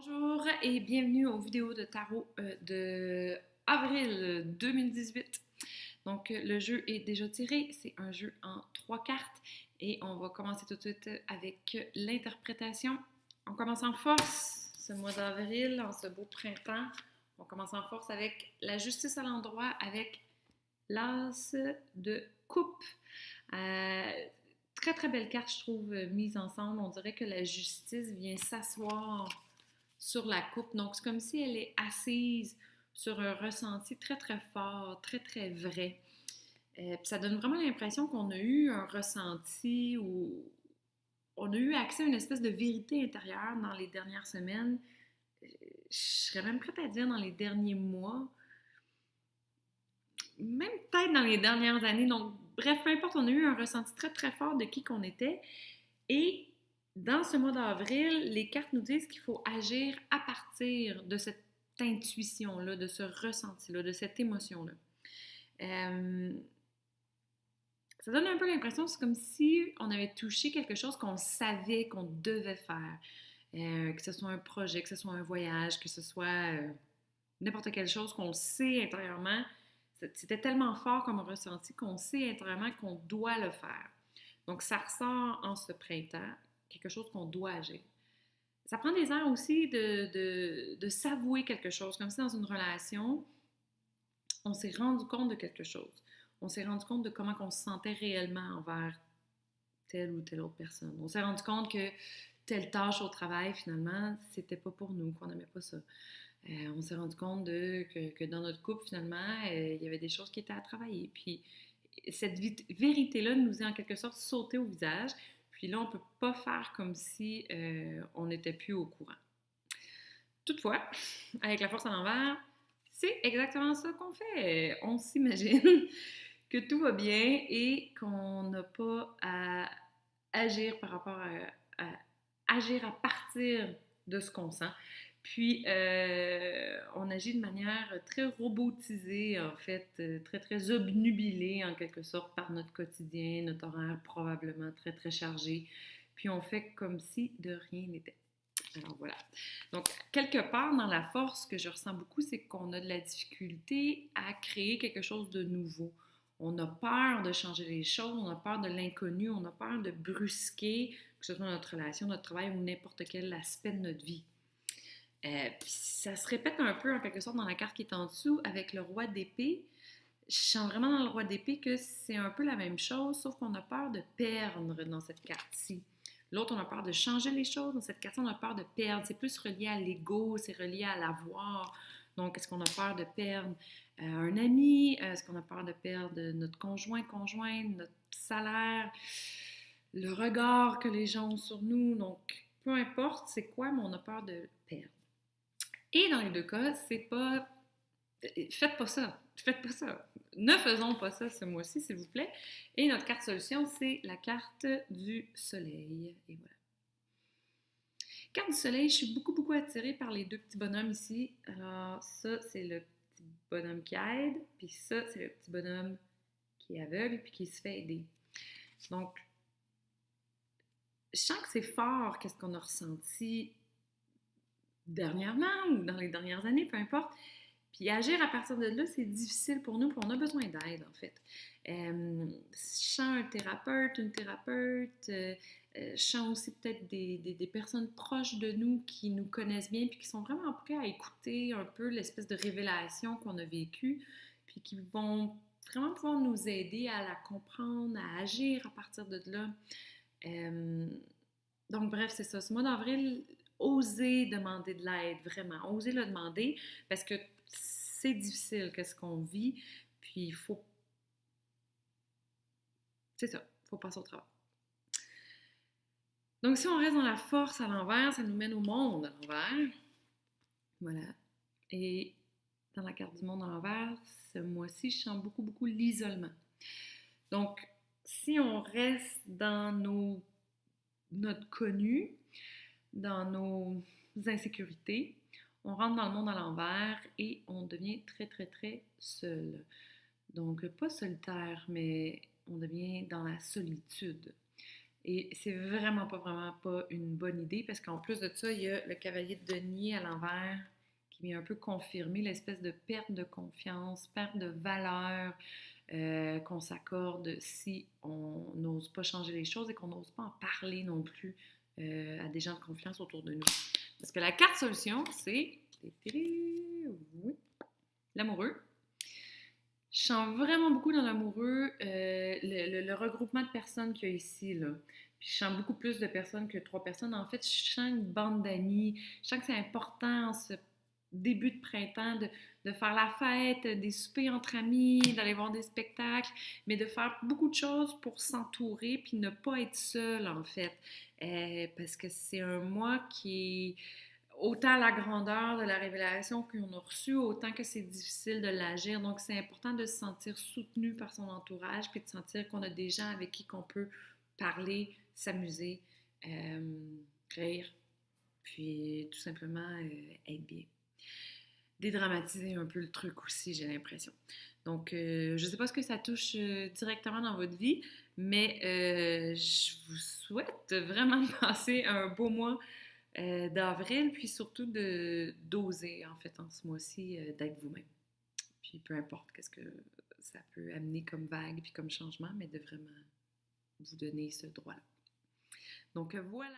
Bonjour et bienvenue aux vidéos de tarot de avril 2018. Donc, le jeu est déjà tiré. C'est un jeu en 3 cartes et on va commencer tout de suite avec l'interprétation. On commence en force ce mois d'avril, en ce beau printemps. On commence en force avec la justice à l'endroit, avec l'as de coupe. Euh, Très très belle carte, je trouve, mise ensemble. On dirait que la justice vient s'asseoir sur la coupe. Donc, c'est comme si elle est assise sur un ressenti très, très fort, très, très vrai. Puis ça donne vraiment l'impression qu'on a eu un ressenti ou on a eu accès à une espèce de vérité intérieure dans les dernières semaines. Je serais même prête à dire dans les derniers mois, même peut-être dans les dernières années. Donc, bref, peu importe, on a eu un ressenti très, très fort de qui qu'on était. Et dans ce mois d'avril, les cartes nous disent qu'il faut agir à partir de cette intuition-là, de ce ressenti-là, de cette émotion-là. Euh, Ça donne un peu l'impression, c'est comme si on avait touché quelque chose qu'on savait qu'on devait faire. Que ce soit un projet, que ce soit un voyage, que ce soit n'importe quelle chose qu'on sait intérieurement. C'était tellement fort comme ressenti qu'on sait intérieurement qu'on doit le faire. Donc, ça ressort en ce printemps, quelque chose qu'on doit agir. Ça prend des airs aussi de s'avouer quelque chose, comme si dans une relation, on s'est rendu compte de quelque chose. On s'est rendu compte de comment on se sentait réellement envers telle ou telle autre personne. On s'est rendu compte que telle tâche au travail, finalement, c'était pas pour nous, qu'on n'aimait pas ça. On s'est rendu compte que dans notre couple, finalement, il y avait des choses qui étaient à travailler. Puis cette vérité-là nous est en quelque sorte sautée au visage. Puis là, on ne peut pas faire comme si on n'était plus au courant. Toutefois, avec la force à l'envers, c'est exactement ça qu'on fait. On s'imagine que tout va bien et qu'on n'a pas à agir par rapport à agir à partir de ce qu'on sent. Puis, on agit de manière très robotisée, en fait, très, très obnubilée, en quelque sorte, par notre quotidien, notre horaire probablement très, très chargé. Puis, on fait comme si de rien n'était. Alors, voilà. Donc, quelque part, dans la force, ce que je ressens beaucoup, c'est qu'on a de la difficulté à créer quelque chose de nouveau. On a peur de changer les choses, on a peur de l'inconnu, on a peur de brusquer, que ce soit notre relation, notre travail ou n'importe quel aspect de notre vie. Puis ça se répète un peu en quelque sorte dans la carte qui est en dessous avec le roi d'épée. Je sens vraiment dans le roi d'épée que c'est un peu la même chose, sauf qu'on a peur de perdre dans cette carte-ci. L'autre, on a peur de changer les choses. Dans cette carte-ci, on a peur de perdre. C'est plus relié à l'ego, c'est relié à l'avoir. Donc, est-ce qu'on a peur de perdre un ami? Est-ce qu'on a peur de perdre notre conjoint, conjointe, notre salaire, le regard que les gens ont sur nous? Donc, peu importe c'est quoi, mais on a peur de perdre. Et dans les deux cas, c'est pas... Faites pas ça. Faites pas ça. Ne faisons pas ça ce mois-ci, s'il vous plaît. Et notre carte solution, c'est la carte du soleil. Et voilà. Carte du soleil, je suis beaucoup, beaucoup attirée par les deux petits bonhommes ici. Alors, ça, c'est le petit bonhomme qui aide, puis ça, c'est le petit bonhomme qui est aveugle, puis qui se fait aider. Donc, je sens que c'est fort, qu'est-ce qu'on a ressenti dernièrement ou dans les dernières années, peu importe. Puis agir à partir de là, c'est difficile pour nous, puis on a besoin d'aide, en fait. Je sens un thérapeute, une thérapeute, je sens aussi peut-être des personnes proches de nous qui nous connaissent bien, puis qui sont vraiment prêts à écouter un peu l'espèce de révélation qu'on a vécue, puis qui vont vraiment pouvoir nous aider à la comprendre, à agir à partir de là. Donc, bref, c'est ça. Ce mois d'avril, osez demander de l'aide, vraiment. Osez le demander parce que c'est difficile, qu'est-ce qu'on vit. Puis, il faut. C'est ça, il faut passer au travail. Donc, si on reste dans la force à l'envers, ça nous mène au monde à l'envers. Voilà. Et dans la carte du monde à l'envers, ce mois-ci, je sens beaucoup, beaucoup l'isolement. Donc, si on reste dans notre connu, dans nos insécurités, on rentre dans le monde à l'envers et on devient très, très, très seul. Donc, pas solitaire, mais on devient dans la solitude. Et c'est vraiment pas une bonne idée parce qu'en plus de ça, il y a le cavalier de denier à l'envers qui vient un peu confirmer l'espèce de perte de confiance, perte de valeur qu'on s'accorde si on n'ose pas changer les choses et qu'on n'ose pas en parler non plus à des gens de confiance autour de nous. Parce que la carte solution, c'est oui, l'amoureux. Je sens vraiment beaucoup dans l'amoureux le regroupement de personnes qu'il y a ici, là. Puis je sens beaucoup plus de personnes que 3 personnes. En fait, je sens une bande d'amis. Je sens que c'est important en ce début de printemps de faire la fête, des soupers entre amis, d'aller voir des spectacles, mais de faire beaucoup de choses pour s'entourer puis ne pas être seul, en fait. Parce que c'est un mois qui est autant la grandeur de la révélation qu'on a reçue, autant que c'est difficile de l'agir. Donc, c'est important de se sentir soutenu par son entourage, puis de sentir qu'on a des gens avec qui on peut parler, s'amuser, rire, puis tout simplement être bien. Dédramatiser un peu le truc aussi, j'ai l'impression. Donc, je ne sais pas ce que ça touche directement dans votre vie, mais je vous souhaite vraiment de passer un beau mois d'avril, puis surtout d'oser, en fait, en ce mois-ci, d'être vous-même. Puis peu importe qu'est-ce que ça peut amener comme vague, puis comme changement, mais de vraiment vous donner ce droit-là. Donc voilà.